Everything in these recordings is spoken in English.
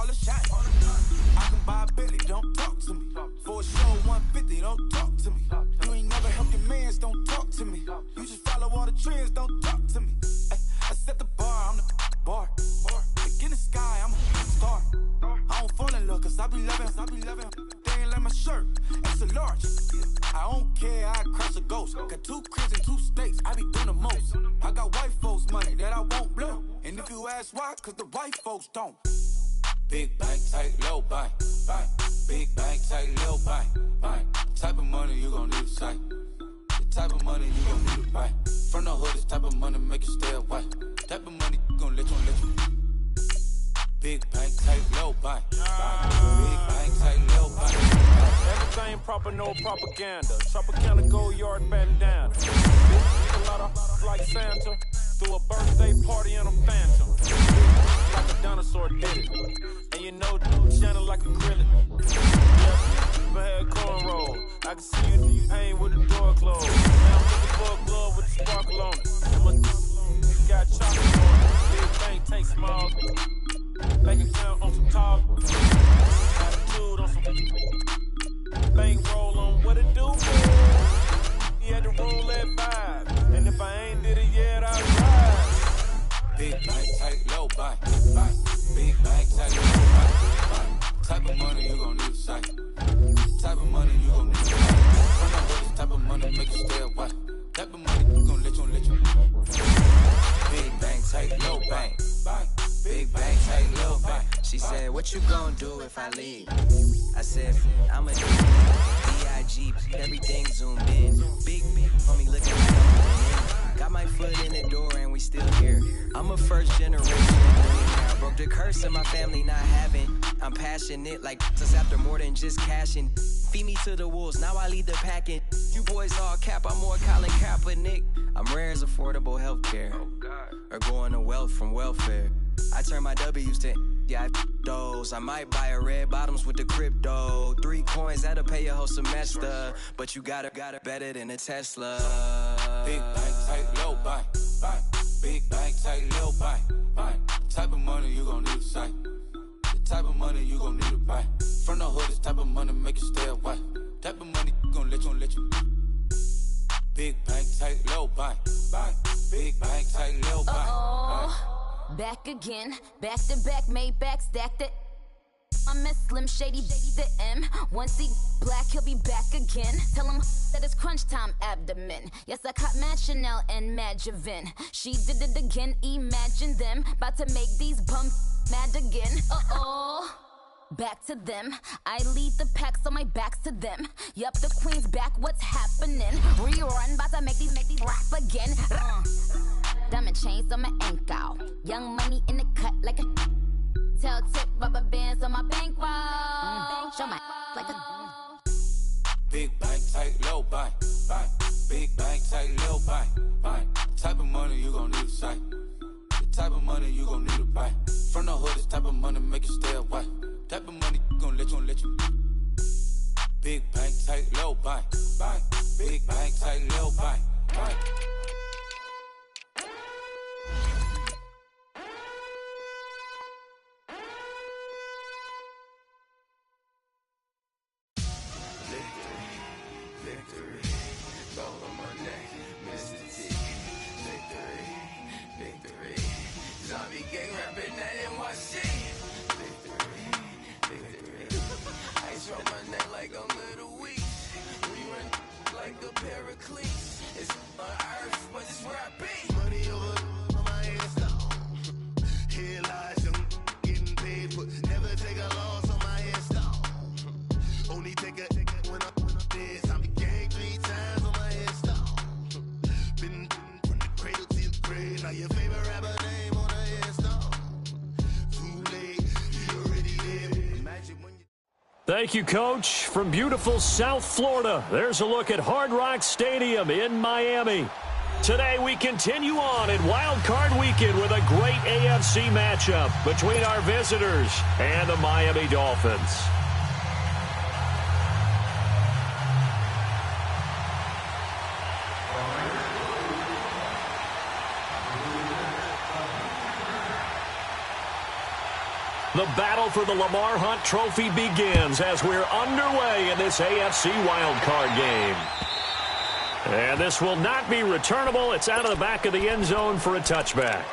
call it shine. I can buy a Billy, don't talk to me. For a show 150, don't talk to me. You ain't never helped your mans, don't talk to me. You just follow all the trends, don't talk to me. I set the bar, I'm the bar. Look in the sky, I'm a star. I don't fall in love, cause I be loving. They ain't like my shirt, extra large. I don't care, I crash a ghost. Got 2 cribs and 2 states, I be doing the most. I got white folks money that I won't blow. And if you ask why, cause the white folks don't. Big bank, tight, low bank. Big bank, tight, low bank. Type of money you gon' need to sight. The type of money you gon' need to buy. From the hood, this type of money make you stay away. Type of money you gon' let you. Big bank, tight, low bank. Big bank, tight, low bank. Everything proper, no propaganda. Tropicana go yard bandana. A lot of like Santa. Threw a birthday party in a phantom. Like a dinosaur did it. And you know, shining like acrylic. Yeah, my head cornrow. I can see you pain with the door closed. Now I'm looking for a glove with a sparkle on it. And my got chocolate on it. Big bank, take small. Bank account on some top. Attitude on some bank roll on what it do. He had to roll that vibe. And if I ain't did it yet, I'll ride. Big bank, tight, low bank. Big bank, tight, low bank. Type of money you gon' need to sight. Type of money you gon' need to sight. From the hood, this type of money make you stay away. Type of money you gon' let you. Big bank, tight, low bank. Big bank, tight, low bank. She said, what you gon' do if I leave? I said, I'ma do B.I.G. Everything zoomed in. Big homie looking like I'm moving in. Got my foot in the door and we still here. I'm a first generation millionaire. Broke the curse of my family not having. I'm passionate like us after more than just cashing. Feed me to the wolves, now I lead the packing. You boys all cap, I'm more Colin Kaepernick. I'm rare as affordable healthcare. Or going to wealth from welfare. I turn my W's to those. I might buy a red bottoms with the crypto. 3 coins, that'll pay your whole semester. But you got it better than a Tesla. Big bank, tight, low bank. Big bank, tight, low bank. Type of money you gon' need to sight. The type of money you gon' need to buy. From the hood, this type of money make you stay away. Type of money you gon' let you. Big bank, tight, low bank. Big bank, tight, low bank. Back again, back to back, made back, stacked it. I'm a Slim Shady, the M. Once he black, he'll be back again. Tell him that it's crunch time abdomen. Yes, I caught Mad Chanel and Mad Javin. She did it again, imagine them. About to make these bums mad again. Back to them. I lead the pack, so my back's to them. Yup, the queen's back, what's happening? Rerun, about to make these rap again. Diamond chains on my ankle. Young money in the cut like a tail tip, rubber bands on my bankroll. Show my like a Big bank, tight, low bank. Big bank, tight, low bank. Type of money you gon' need to sight. The type of money you gon' need to buy. From the hood, this type of money make you stay away. Type of money you gon' let you. Big bank, tight, low bank. Big bank, tight, low bank. Thank you, Coach. From beautiful South Florida, there's a look at Hard Rock Stadium in Miami. Today, we continue on in Wild Card Weekend with a great AFC matchup between our visitors and the Miami Dolphins. The battle for the Lamar Hunt Trophy begins as we're underway in this AFC wildcard game. And this will not be returnable. It's out of the back of the end zone for a touchback.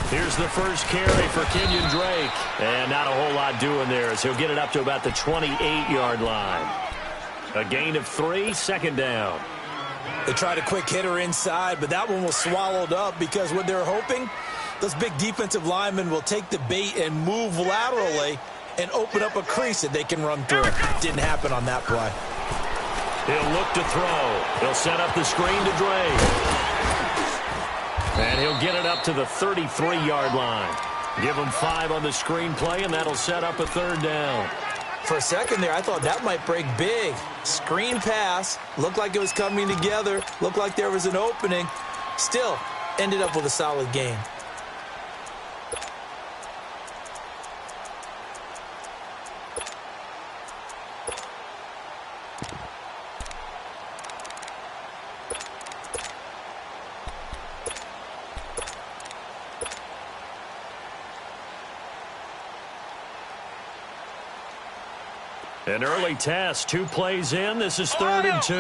Here's the first carry for Kenyon Drake. And not a whole lot doing there as he'll get it up to about the 28-yard line. A gain of 3, second down. They tried a quick hitter inside, but that one was swallowed up because what they're hoping, those big defensive linemen will take the bait and move laterally and open up a crease that they can run through. Didn't happen on that play. He'll look to throw. He'll set up the screen to Drake. And he'll get it up to the 33-yard line. Give him 5 on the screen play, and that'll set up a third down. For a second there, I thought that might break big. Screen pass. Looked like it was coming together. Looked like there was an opening. Still, ended up with a solid gain. An early test, 2 plays in. This is 3rd and 2.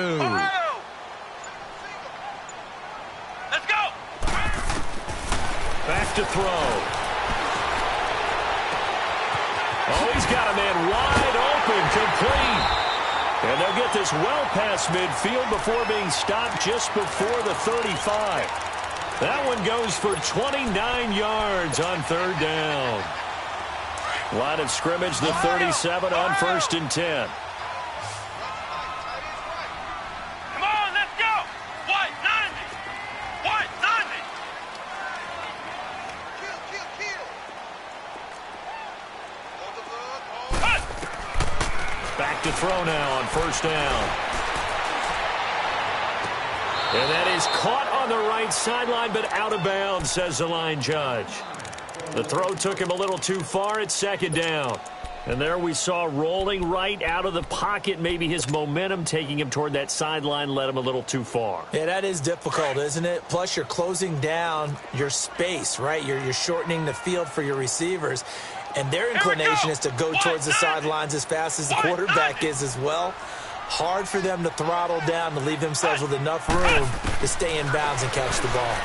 Let's go. Back to throw. Oh, he's got a man wide open, complete. And they'll get this well past midfield before being stopped just before the 35. That one goes for 29 yards on 3rd down. Line of scrimmage, the 37 on 1st and 10. Come on, let's go. White, 90. White, 90. Kill. Back to throw now on 1st down. And that is caught on the right sideline, but out of bounds, says the line judge. The throw took him a little too far at 2nd down. And there we saw rolling right out of the pocket. Maybe his momentum taking him toward that sideline led him a little too far. Yeah, that is difficult, isn't it? Plus, you're closing down your space, right? You're shortening the field for your receivers. And their inclination is to go towards the sidelines as fast as the quarterback is as well. Hard for them to throttle down to leave themselves with enough room to stay in bounds and catch the ball.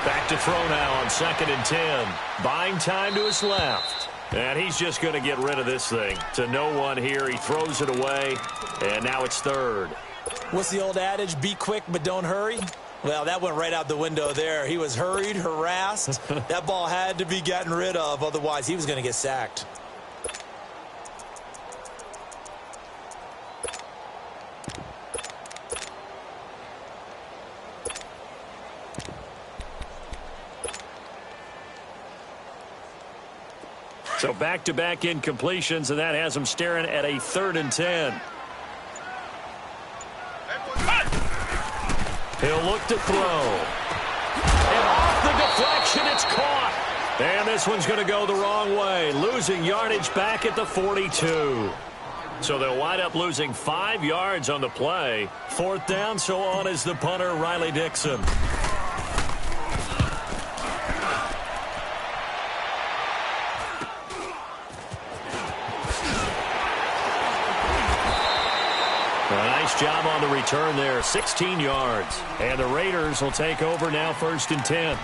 Back to throw now on 2nd and 10. Buying time to his left. And he's just going to get rid of this thing. To no one here. He throws it away. And now it's 3rd. What's the old adage? Be quick, but don't hurry. Well, that went right out the window there. He was hurried, harassed. That ball had to be gotten rid of. Otherwise, he was going to get sacked. So back-to-back incompletions, and that has him staring at a 3rd and 10. He'll look to throw. And off the deflection, it's caught. And this one's going to go the wrong way, losing yardage back at the 42. So they'll wind up losing 5 yards on the play. 4th down, so on is the punter, Riley Dixon. Nice job on the return there, 16 yards. And the Raiders will take over now, 1st and 10.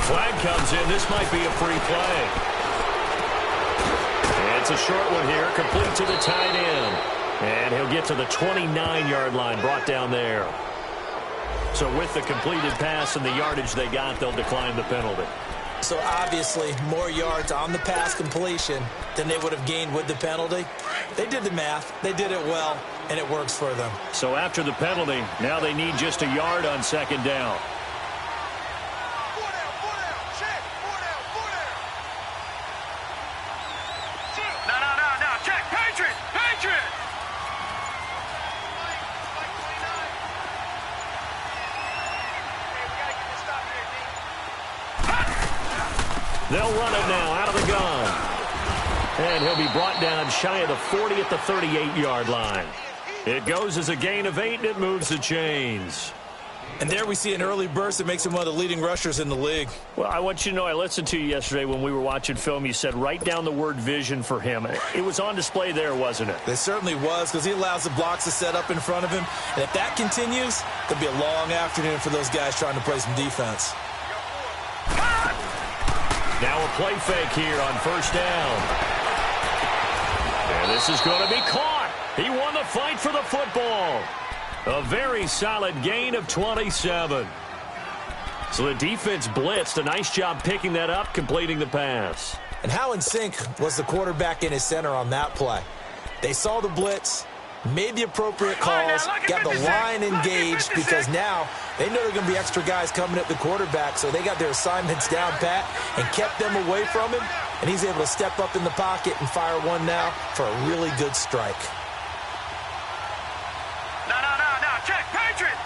Flag comes in. This might be a free play. And it's a short one here, complete to the tight end. And he'll get to the 29-yard line, brought down there. So with the completed pass and the yardage they got, they'll decline the penalty. So obviously more yards on the pass completion than they would have gained with the penalty. They did the math. They did it well, and it works for them. So after the penalty, now they need just a yard on second down. No, check. Patriot! They'll run it now out of the gun. And he'll be brought down shy of the 40 at the 38-yard line. It goes as a gain of 8, and it moves the chains. And there we see an early burst that makes him one of the leading rushers in the league. Well, I want you to know, I listened to you yesterday when we were watching film. You said write down the word vision for him. It was on display there, wasn't it? It certainly was, because he allows the blocks to set up in front of him. And if that continues, there'll be a long afternoon for those guys trying to play some defense. Now a play fake here on first down. And this is going to be caught. He won the fight for the football. A very solid gain of 27. So the defense blitzed. A nice job picking that up, completing the pass. And how in sync was the quarterback and his center on that play? They saw the blitz, made the appropriate calls, got the line engaged, because now they know there are going to be extra guys coming at the quarterback, so they got their assignments down pat and kept them away from him, and he's able to step up in the pocket and fire one now for a really good strike. No, check. Patriot!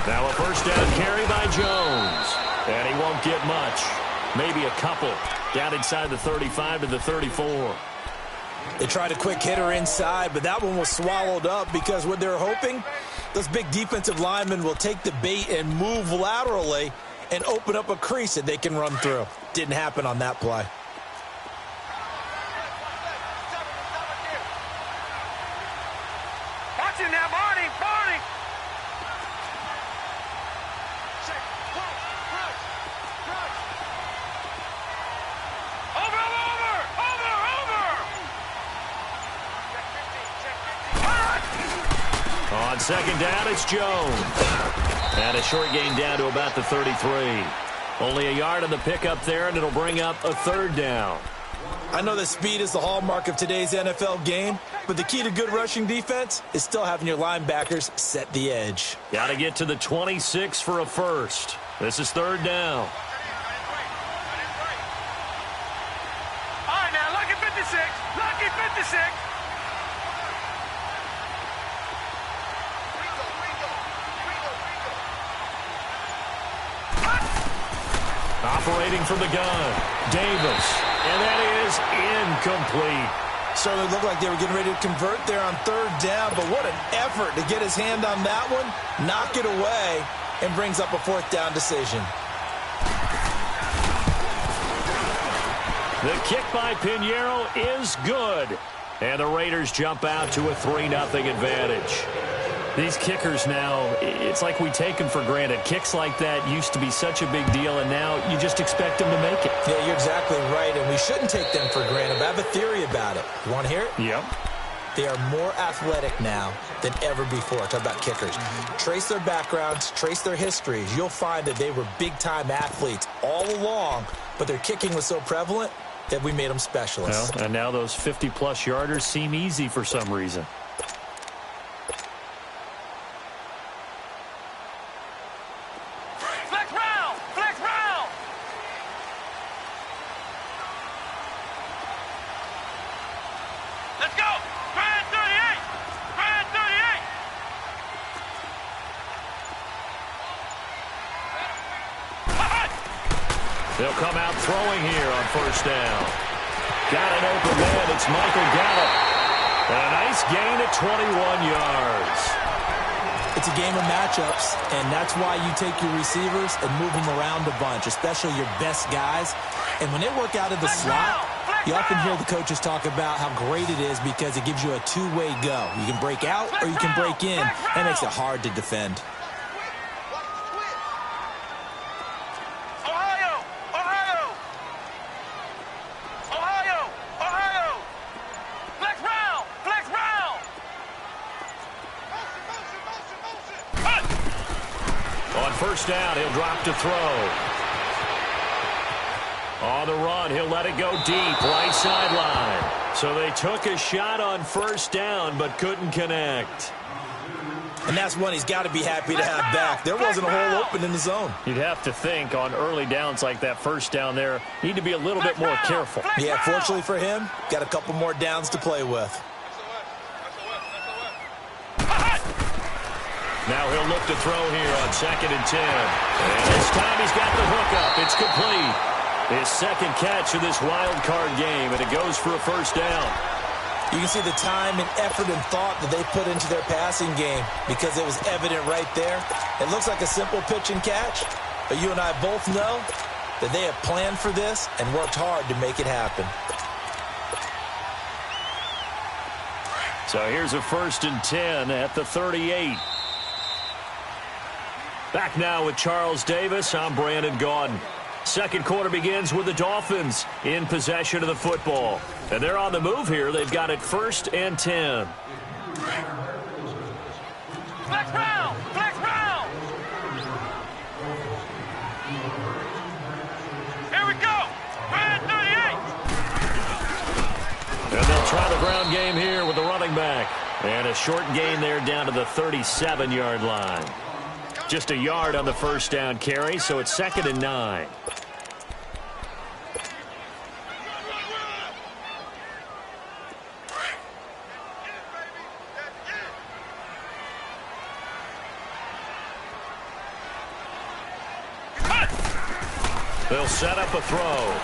Now a first down carry by Jones. And he won't get much. Maybe a couple. Down inside the 35 to the 34. They tried a quick hitter inside, but that one was swallowed up, because what they're hoping, those big defensive linemen will take the bait and move laterally and open up a crease that they can run through. Didn't happen on that play. Watch him now, Barney! On second down, it's Jones. And a short gain down to about the 33. Only a yard on the pickup there, and it'll bring up a third down. I know that speed is the hallmark of today's NFL game, but the key to good rushing defense is still having your linebackers set the edge. Got to get to the 26 for a first. This is third down. All right, now, lucky 56. Operating from the gun, Davis. And that is incomplete. Certainly looked like they were getting ready to convert there on third down, but what an effort to get his hand on that one, knock it away, and brings up a fourth down decision. The kick by Pinheiro is good. And the Raiders jump out to a 3-0 advantage. These kickers now, it's like we take them for granted. Kicks like that used to be such a big deal, and now you just expect them to make it. Yeah, you're exactly right, and we shouldn't take them for granted. But I have a theory about it. You want to hear it? Yep. They are more athletic now than ever before. Talk about kickers. Trace their backgrounds, trace their histories. You'll find that they were big-time athletes all along, but their kicking was so prevalent that we made them specialists. Well, and now those 50-plus yarders seem easy for some reason. Flex round! Let's go! Grand 38! They'll come out throwing here on first down. Got an open man. It's Michael Gallup. And a nice gain at 21 yards. It's a game of matchups, and that's why you take your receivers and move them around a bunch, especially your best guys. And when they work out of the slot, you often hear the coaches talk about how great it is because it gives you a two-way go. You can break out or you can break in. That makes it hard to defend. Ohio! first down. He'll drop to throw. On the run, he'll let it go deep, right sideline. So they took a shot on first down, but couldn't connect. And that's one he's got to be happy to have back. There wasn't a hole open in the zone. You'd have to think on early downs like that first down there, need to be a little bit more careful. Yeah, fortunately for him, got a couple more downs to play with. Now he'll look to throw here on 2nd and 10. And this time he's got the hook up. It's complete. His second catch of this wild card game, and it goes for a first down. You can see the time and effort and thought that they put into their passing game because it was evident right there. It looks like a simple pitch and catch, but you and I both know that they have planned for this and worked hard to make it happen. So here's a 1st and 10 at the 38. Back now with Charles Davis. I'm Brandon Gaudin. Second quarter begins with the Dolphins in possession of the football. And they're on the move here. They've got it 1st and 10. Flex round! Flex round! Here we go! Red 38! And they'll try the ground game here with the running back. And a short gain there down to the 37-yard line. Just a yard on the first down carry, so it's 2nd and 9. They'll set up a throw.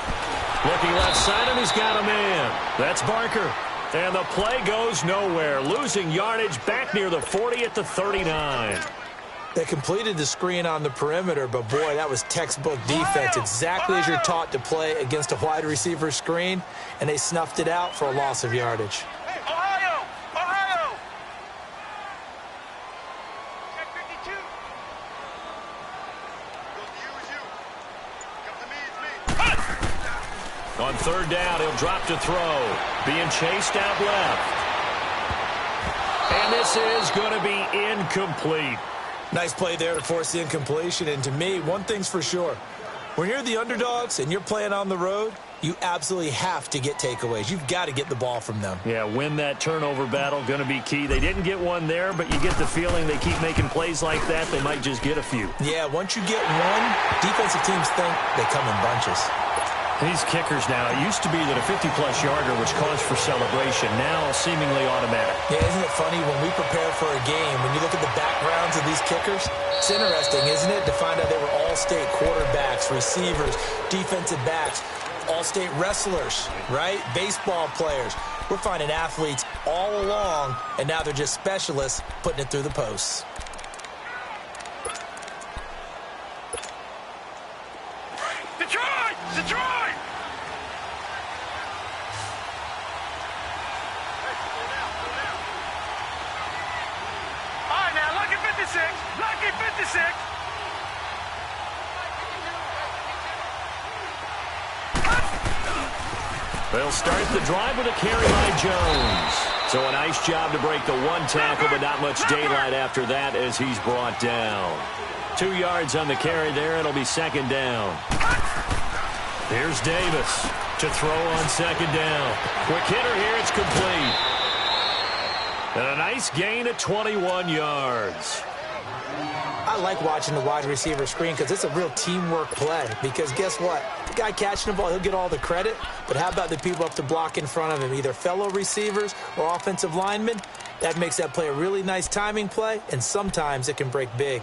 Looking left side, and he's got a man. That's Barker. And the play goes nowhere. Losing yardage back near the 40 at the 39. They completed the screen on the perimeter, but boy, that was textbook defense. Exactly as you're taught to play against a wide receiver screen, and they snuffed it out for a loss of yardage. Ohio! Ohio! Check 52. On 3rd down, he'll drop to throw. Being chased out left. And this is going to be incomplete. Nice play there to force the incompletion. And to me, one thing's for sure. When you're the underdogs and you're playing on the road, you absolutely have to get takeaways. You've got to get the ball from them. Yeah, win that turnover battle, going to be key. They didn't get one there, but you get the feeling they keep making plays like that, they might just get a few. Yeah, once you get one, defensive teams think they come in bunches. These kickers now, it used to be that a 50-plus yarder was cause for celebration, now seemingly automatic. Yeah, isn't it funny when we prepare for a game, when you look at the backgrounds of these kickers, it's interesting, isn't it, to find out they were all-state quarterbacks, receivers, defensive backs, all-state wrestlers, right? Baseball players. We're finding athletes all along, and now they're just specialists putting it through the posts. Detroit! Detroit! All right, now, lucky 56. Lucky 56. They'll start the drive with a carry by Jones. So a nice job to break the one tackle, but not much daylight after that as he's brought down. 2 yards on the carry there. It'll be 2nd down. Here's Davis to throw on 2nd down. Quick hitter here. It's complete. And a nice gain of 21 yards. I like watching the wide receiver screen because it's a real teamwork play. Because guess what? The guy catching the ball, he'll get all the credit. But how about the people up to block in front of him, either fellow receivers or offensive linemen? That makes that play a really nice timing play, and sometimes it can break big.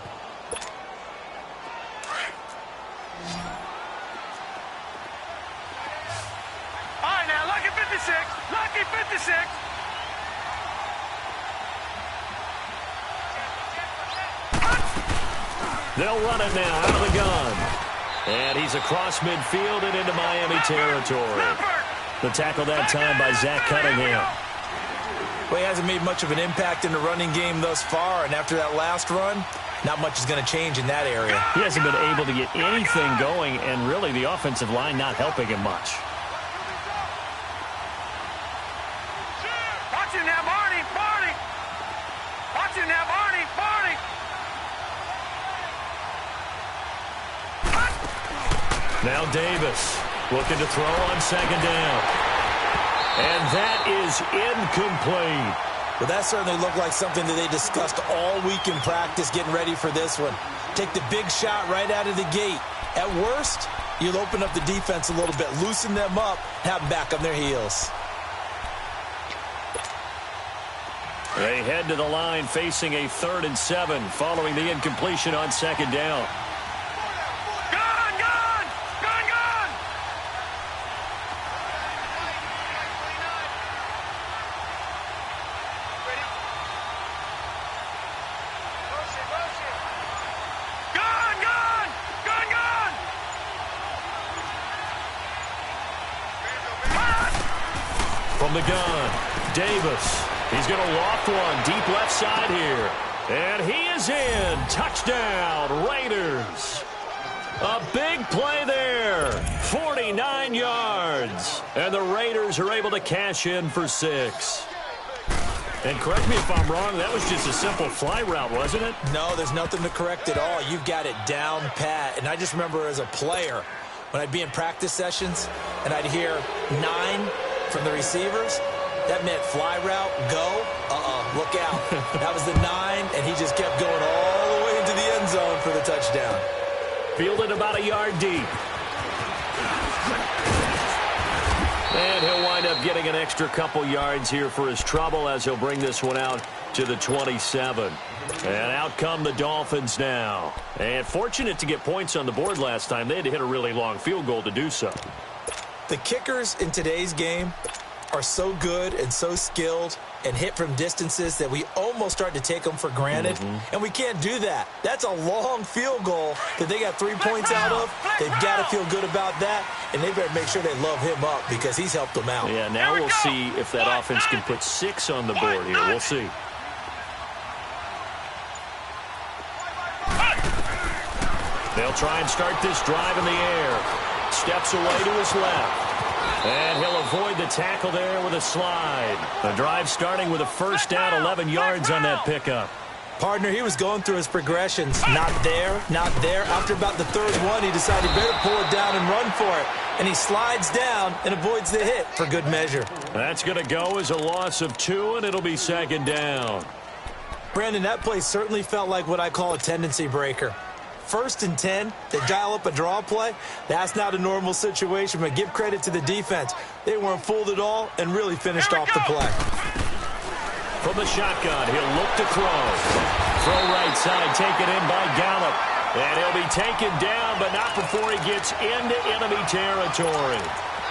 All right, now, lucky 56. Lucky 56. They'll run it now out of the gun. And he's across midfield and into Miami territory. The tackle that time by Zach Cunningham. Well, he hasn't made much of an impact in the running game thus far, and after that last run, not much is going to change in that area. He hasn't been able to get anything going, and really the offensive line not helping him much. Watch him now, Barney. Barney. Watch him now, Barney. Barney. Now Davis looking to throw on second down. And that is incomplete. Well, that certainly looked like something that they discussed all week in practice getting ready for this one. Take the big shot right out of the gate. At worst, you'll open up the defense a little bit, loosen them up, have them back on their heels. They head to the line facing a 3rd and 7 following the incompletion on second down. From the gun, Davis. He's going to loft one deep left side here. And he is in. Touchdown, Raiders. A big play there. 49 yards. And the Raiders are able to cash in for 6. And correct me if I'm wrong, that was just a simple fly route, wasn't it? No, there's nothing to correct at all. You've got it down pat. And I just remember as a player, when I'd be in practice sessions and I'd hear 9 from the receivers, that meant fly route, go, look out. That was the 9, and he just kept going all the way into the end zone for the touchdown. Fielded about a yard deep. And he'll wind up getting an extra couple yards here for his trouble as he'll bring this one out to the 27. And out come the Dolphins now. And fortunate to get points on the board last time. They had to hit a really long field goal to do so. The kickers in today's game are so good and so skilled and hit from distances that we almost start to take them for granted. And we can't do that. That's a long field goal that they got 3 points out of. They've got to feel good about that, and they better make sure they love him up because he's helped them out. Yeah, now we'll see if that offense can put 6 on the board here. We'll see. They'll try and start this drive in the air. Steps away to his left. And he'll avoid the tackle there with a slide. The drive starting with a first down, 11 yards on that pickup. Partner, he was going through his progressions. Not there, not there. After about the 3rd one, he decided he better pull it down and run for it. And he slides down and avoids the hit for good measure. That's going to go as a loss of 2, and it'll be second down. Brandon, that play certainly felt like what I call a tendency breaker. 1st and 10, they dial up a draw play. That's not a normal situation, but give credit to the defense. They weren't fooled at all and really finished off the play. From the shotgun, he'll look to throw. Throw right side, taken in by Gallup. And he'll be taken down, but not before he gets into enemy territory.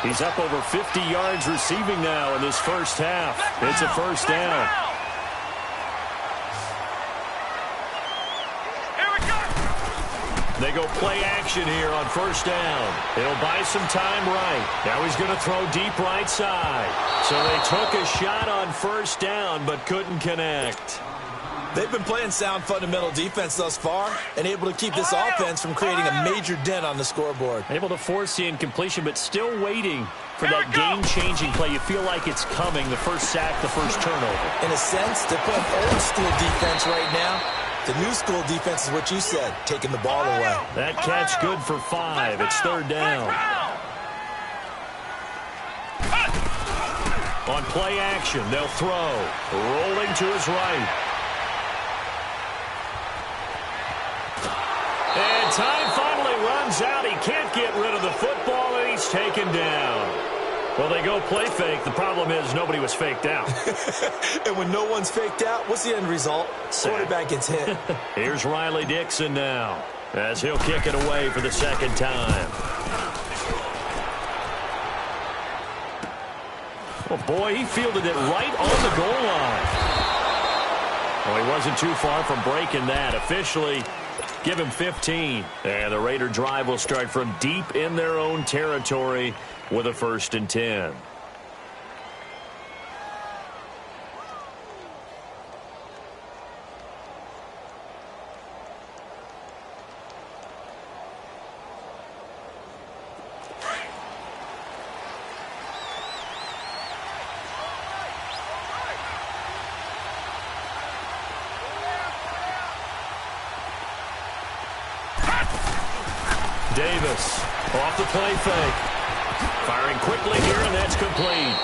He's up over 50 yards receiving now in this first half. It's a first down. They go play action here on first down. He'll buy some time right. Now he's going to throw deep right side. So they took a shot on first down but couldn't connect. They've been playing sound fundamental defense thus far and able to keep this offense from creating a major dent on the scoreboard. Able to force the incompletion but still waiting for that game-changing play. You feel like it's coming, the first sack, the first turnover. In a sense, they're playing old school defense right now. The new school defense is what you said, taking the ball away. That catch good for 5. It's 3rd down. On play action, they'll throw. Rolling to his right. And time finally runs out. He can't get rid of the football, and he's taken down. Well, they go play fake. The problem is nobody was faked out. And when no one's faked out, what's the end result? Quarterback gets hit. Here's Riley Dixon now as he'll kick it away for the second time. Oh, boy, he fielded it right on the goal line. Well, he wasn't too far from breaking that. Officially, give him 15. And the Raider drive will start from deep in their own territory with a 1st and 10. Davis Off the play fake. Firing quickly here, and that's complete.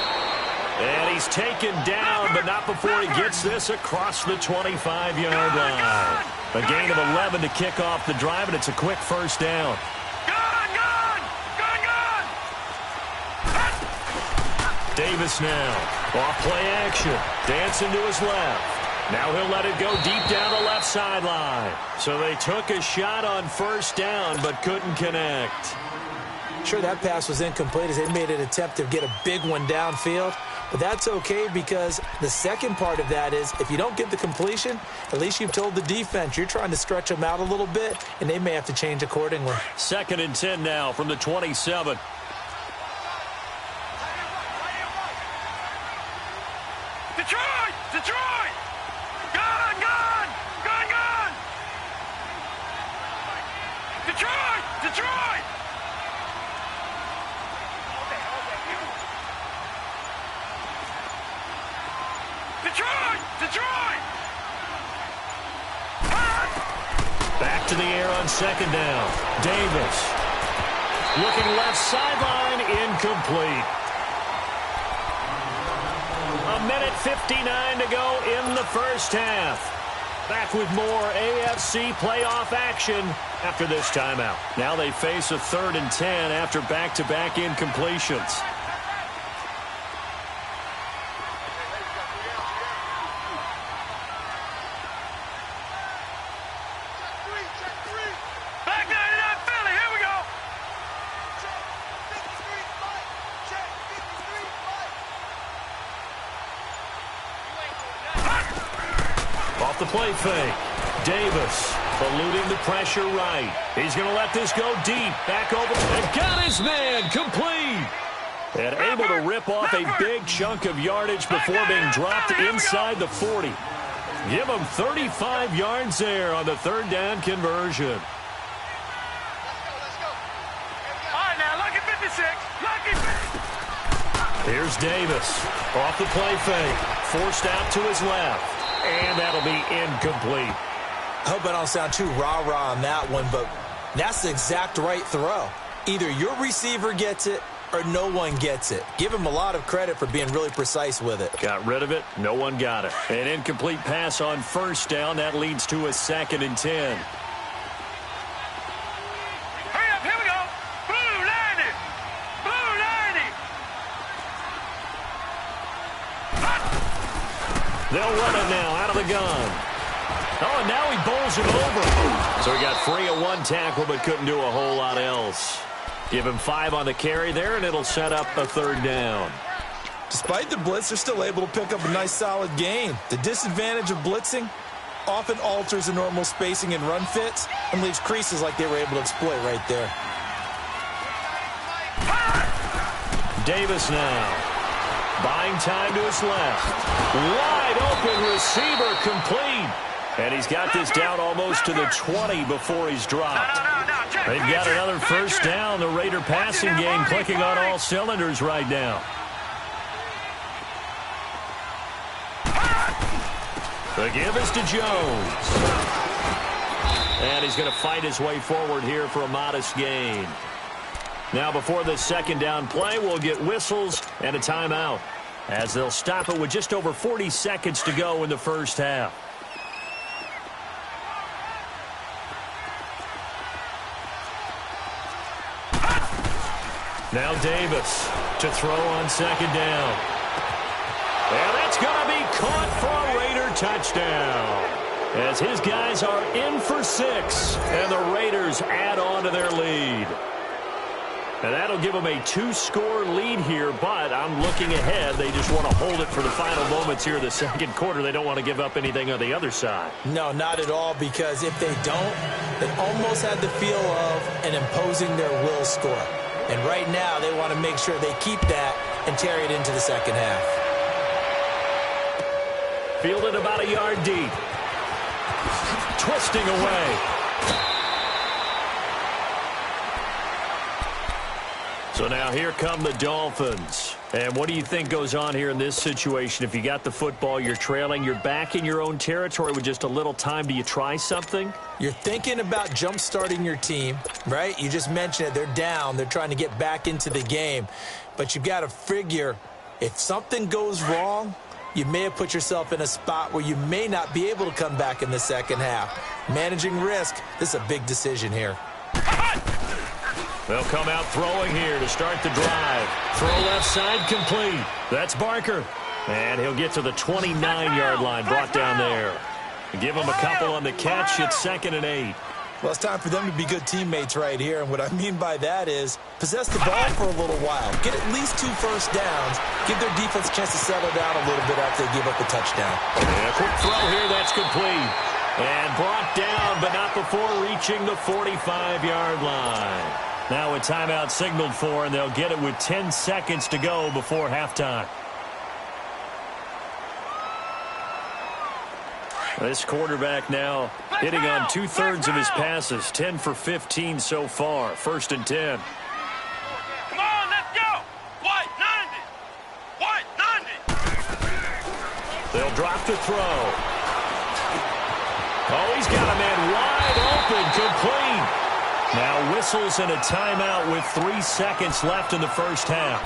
And he's taken down, but not before he gets this across the 25-yard line. A gain of 11 to kick off the drive, and it's a quick first down. Davis now. Off play action. Dancing to his left. Now he'll let it go deep down the left sideline. So they took a shot on first down, but couldn't connect. Sure, that pass was incomplete as they made an attempt to get a big one downfield. But that's okay because the second part of that is if you don't get the completion, at least you've told the defense you're trying to stretch them out a little bit, and they may have to change accordingly. 2nd and 10 now from the 27. Detroit! Detroit! Gun! Gun! Gun! Gun! Detroit! Detroit! Detroit! Detroit! Back to the air on 2nd down. Davis. Looking left sideline, incomplete. A minute 59 to go in the first half. Back with more AFC playoff action after this timeout. Now they face a 3rd and 10 after back-to-back incompletions. The play fake. Davis eluding the pressure right. He's going to let this go deep. Back over and got his man complete. And able to rip off a big chunk of yardage before being dropped inside the 40. Give him 35 yards there on the 3rd down conversion. Let's go. All right, now, lucky 56. Lucky. Here's Davis. Off the play fake. Forced out to his left. And that'll be incomplete. I hope I don't sound too rah-rah on that one, but that's the exact right throw. Either your receiver gets it or no one gets it. Give him a lot of credit for being really precise with it. Got rid of it. No one got it. An incomplete pass on first down. That leads to a 2nd and 10. Hurry up, here we go. Blue 90. Blue 90. They'll run it now out of the gun. Oh, and now he bowls it over. So he got free of one tackle but couldn't do a whole lot else. Give him 5 on the carry there, and it'll set up a 3rd down. Despite the blitz, they're still able to pick up a nice solid gain. The disadvantage of blitzing often alters the normal spacing and run fits and leaves creases like they were able to exploit right there. Davis now. Buying time to his left. Wide open receiver complete. And he's got this down almost to the 20 before he's dropped. They've got another first down. The Raider passing game clicking on all cylinders right now. The give is to Jones. And he's going to fight his way forward here for a modest gain. Now before this 2nd down play, we'll get whistles and a timeout, as they'll stop it with just over 40 seconds to go in the first half. Now Davis to throw on 2nd down. And that's going to be caught for a Raider touchdown, as his guys are in for 6, and the Raiders add on to their lead. And that'll give them a 2-score lead here, but I'm looking ahead. They just want to hold it for the final moments here in the 2nd quarter. They don't want to give up anything on the other side. No, not at all, because if they don't, they almost had the feel of an imposing their will score. And right now, they want to make sure they keep that and carry it into the 2nd half. Fielded about a yard deep. Twisting away. So now here come the Dolphins. And what do you think goes on here in this situation? If you got the football, you're trailing, you're back in your own territory with just a little time. Do you try something? You're thinking about jump-starting your team, right? You just mentioned it. They're down. They're trying to get back into the game. But you've got to figure if something goes wrong, you may have put yourself in a spot where you may not be able to come back in the second half. Managing risk, this is a big decision here. They'll come out throwing here to start the drive. Throw left side complete. That's Barker. And he'll get to the 29-yard line, brought down there. Give him a couple on the catch. It's 2nd and 8. Well, it's time for them to be good teammates right here. And what I mean by that is possess the ball for a little while. Get at least 2 first downs. Give their defense a chance to settle down a little bit after they give up a touchdown. And a quick throw here. That's complete. And brought down, but not before reaching the 45-yard line. Now a timeout signaled for, and they'll get it with 10 seconds to go before halftime. This quarterback now hitting on 2/3 of his passes, 10 for 15 so far. 1st and 10. Come on, let's go. White, 90. White, 90. They'll drop the throw. Oh, he's got a man wide open, complete. Now whistles and a timeout with 3 seconds left in the first half.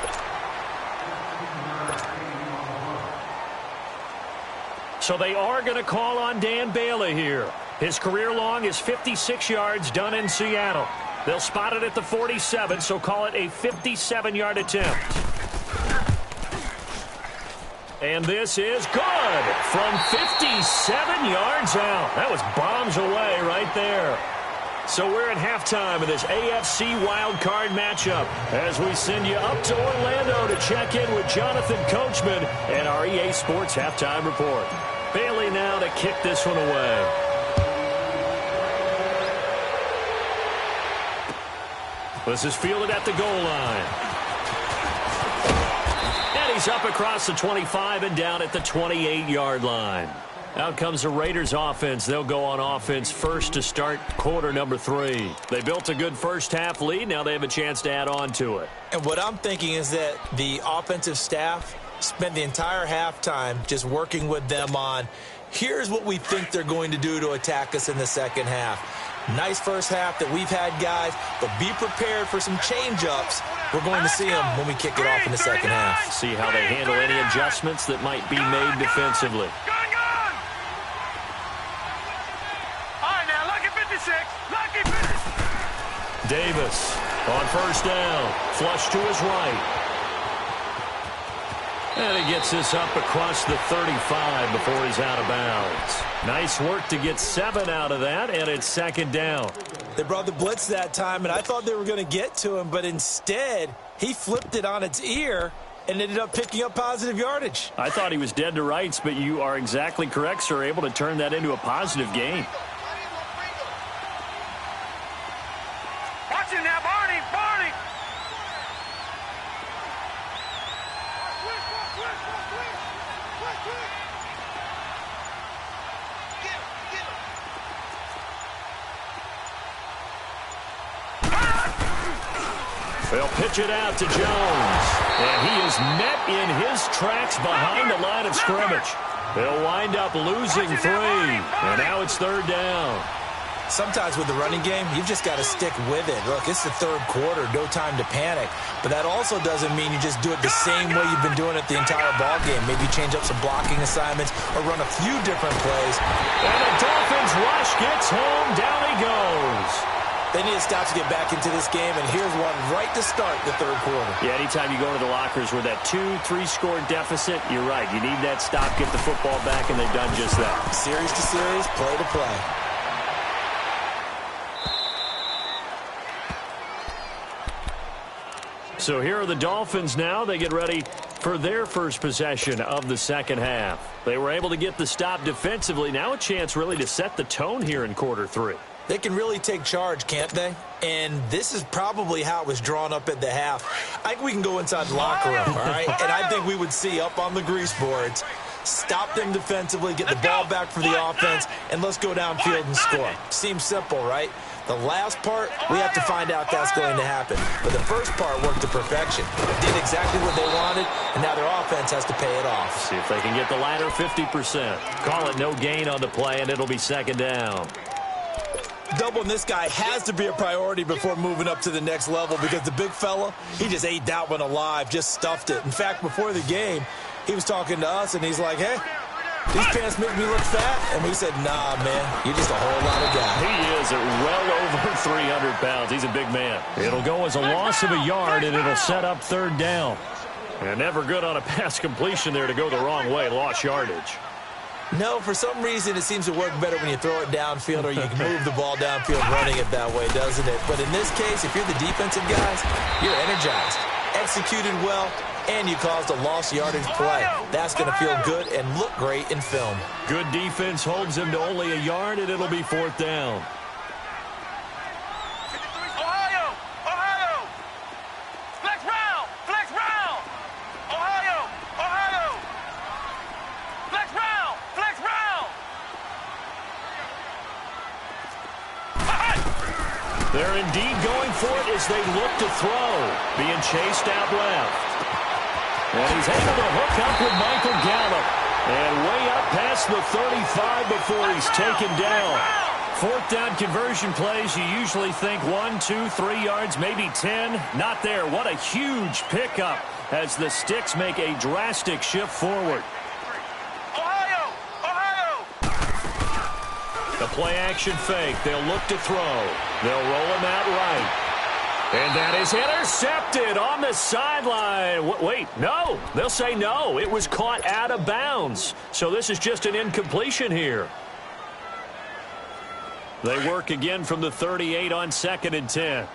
So they are going to call on Dan Bailey here. His career long is 56 yards done in Seattle. They'll spot it at the 47, so call it a 57-yard attempt. And this is good from 57 yards out. That was bombs away right there. So we're at halftime of this AFC wildcard matchup as we send you up to Orlando to check in with Jonathan Coachman and our EA Sports Halftime Report. Bailey now to kick this one away. This is fielded at the goal line. And he's up across the 25 and down at the 28-yard line. Out comes the Raiders offense. They'll go on offense first to start quarter number 3. They built a good first half lead. Now they have a chance to add on to it. And what I'm thinking is that the offensive staff spent the entire halftime just working with them on, here's what we think they're going to do to attack us in the second half. Nice first half that we've had, guys, but be prepared for some change-ups. We're going to see them when we kick it off in the second half. See how they handle any adjustments that might be made defensively. Davis on first down. Flush to his right. And he gets this up across the 35 before he's out of bounds. Nice work to get 7 out of that, and it's 2nd down. They brought the blitz that time, and I thought they were going to get to him, but instead he flipped it on its ear and ended up picking up positive yardage. I thought he was dead to rights, but you are exactly correct, sir, able to turn that into a positive gain. Watch it now, Barney, Barney. They'll pitch it out to Jones. And he is met in his tracks behind the line of scrimmage. They'll wind up losing 3. And now it's 3rd down. Sometimes with the running game, you've just got to stick with it. Look, it's the 3rd quarter, no time to panic. But that also doesn't mean you just do it the same way you've been doing it the entire ball game. Maybe change up some blocking assignments or run a few different plays. And the Dolphins rush gets home. Down he goes. They need to stop to get back into this game, and here's one right to start the 3rd quarter. Yeah, anytime you go to the lockers with that 2-3 score deficit, you're right. You need that stop, get the football back, and they've done just that. Series to series, play to play. So here are the Dolphins now. They get ready for their first possession of the second half. They were able to get the stop defensively. Now a chance really to set the tone here in quarter 3. They can really take charge, can't they? And this is probably how it was drawn up at the half. I think we can go inside the locker room, all right? And I think we would see up on the grease boards, stop them defensively, get the ball back for the offense, and let's go downfield and score. Seems simple, right? The last part, we have to find out that's going to happen. But the first part worked to perfection. Did exactly what they wanted, and now their offense has to pay it off. See if they can get the latter 50%. Call it no gain on the play, and it'll be second down. Doubling this guy has to be a priority before moving up to the next level because the big fella, he just ate that one alive, just stuffed it. In fact, before the game, he was talking to us, and he's like, hey, these pants make me look fat. And we said, nah, man, you're just a whole lot of guy. He is at well over 300 pounds. He's a big man. It'll go as a loss of a yard, and it'll set up third down. And never good on a pass completion there to go the wrong way. Lost yardage. No, for some reason, it seems to work better when you throw it downfield or you can move the ball downfield running it that way, doesn't it? But in this case, if you're the defensive guys, you're energized, executed well, and you caused a lost yardage play. That's going to feel good and look great in film. Good defense holds him to only a yard, and it'll be fourth down. They're indeed going for it as they look to throw. Being chased out left. And he's able to hook up with Michael Gallup. And way up past the 35 before he's taken down. Fourth down conversion plays, you usually think 1, 2, 3 yards, maybe 10. Not there. What a huge pickup as the Sticks make a drastic shift forward. The play-action fake. They'll look to throw. They'll roll him out right. And that is intercepted on the sideline. Wait, no. They'll say no. It was caught out of bounds. So this is just an incompletion here. They work again from the 38 on 2nd and 10.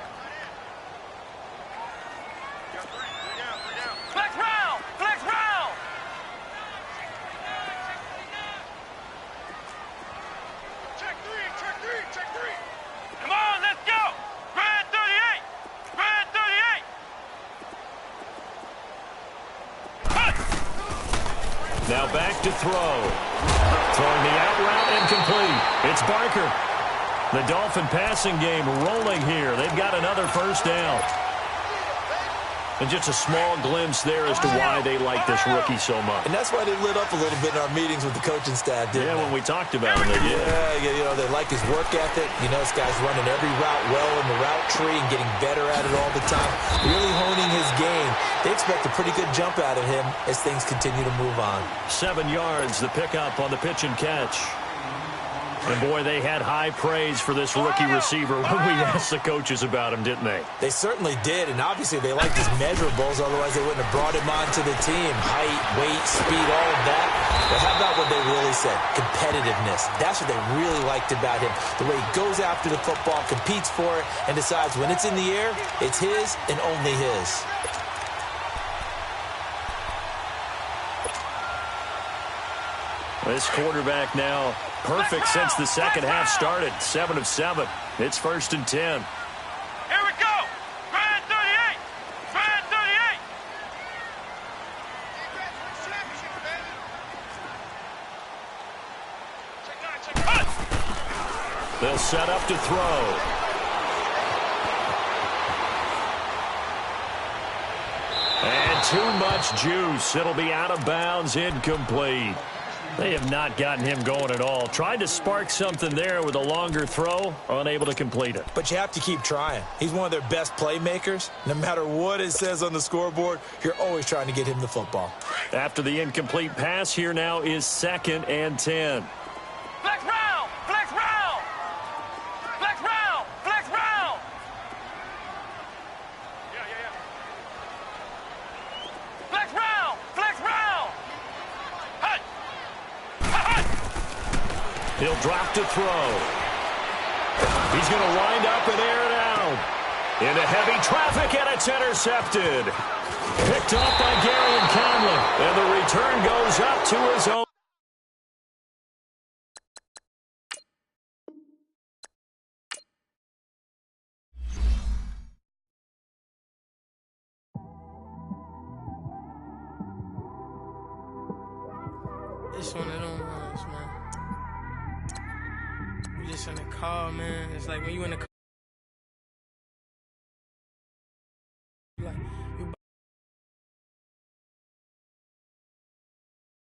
Now back to throw. Throwing the out route incomplete. It's Barker. The Dolphin passing game rolling here. They've got another first down. And just a small glimpse there as to why they like this rookie so much. And that's why they lit up a little bit in our meetings with the coaching staff, didn't they? When we talked about him, they did. Yeah, you know, they like his work ethic. You know, this guy's running every route well in the route tree and getting better at it all the time. Really honing his game. They expect a pretty good jump out of him as things continue to move on. 7 yards, the pickup on the pitch and catch. And, boy, they had high praise for this rookie receiver when we asked the coaches about him, didn't they? They certainly did, and obviously they liked his measurables, otherwise they wouldn't have brought him onto the team. Height, weight, speed, all of that. But how about what they really said? Competitiveness. That's what they really liked about him. The way he goes after the football, competes for it, and decides when it's in the air, it's his and only his. This quarterback now perfect since the second half started. 7 of 7. It's 1st and 10. Here we go. Grand 38. Grand 38. They'll set up to throw. And too much juice. It'll be out of bounds, incomplete. They have not gotten him going at all. Tried to spark something there with a longer throw, unable to complete it. But you have to keep trying. He's one of their best playmakers. No matter what it says on the scoreboard, you're always trying to get him the football. After the incomplete pass, here now is 2nd and 10. Flex round! Flex round! Flex round! Flex round! Yeah. Flex round! Flex round! Hey! He'll drop to throw. He's going to wind up and air it out. Into heavy traffic, and it's intercepted. Picked off by Gary and Conley. And the return goes up to his own. It's one of them ones, man. You just in the car, man. It's like when you in the car.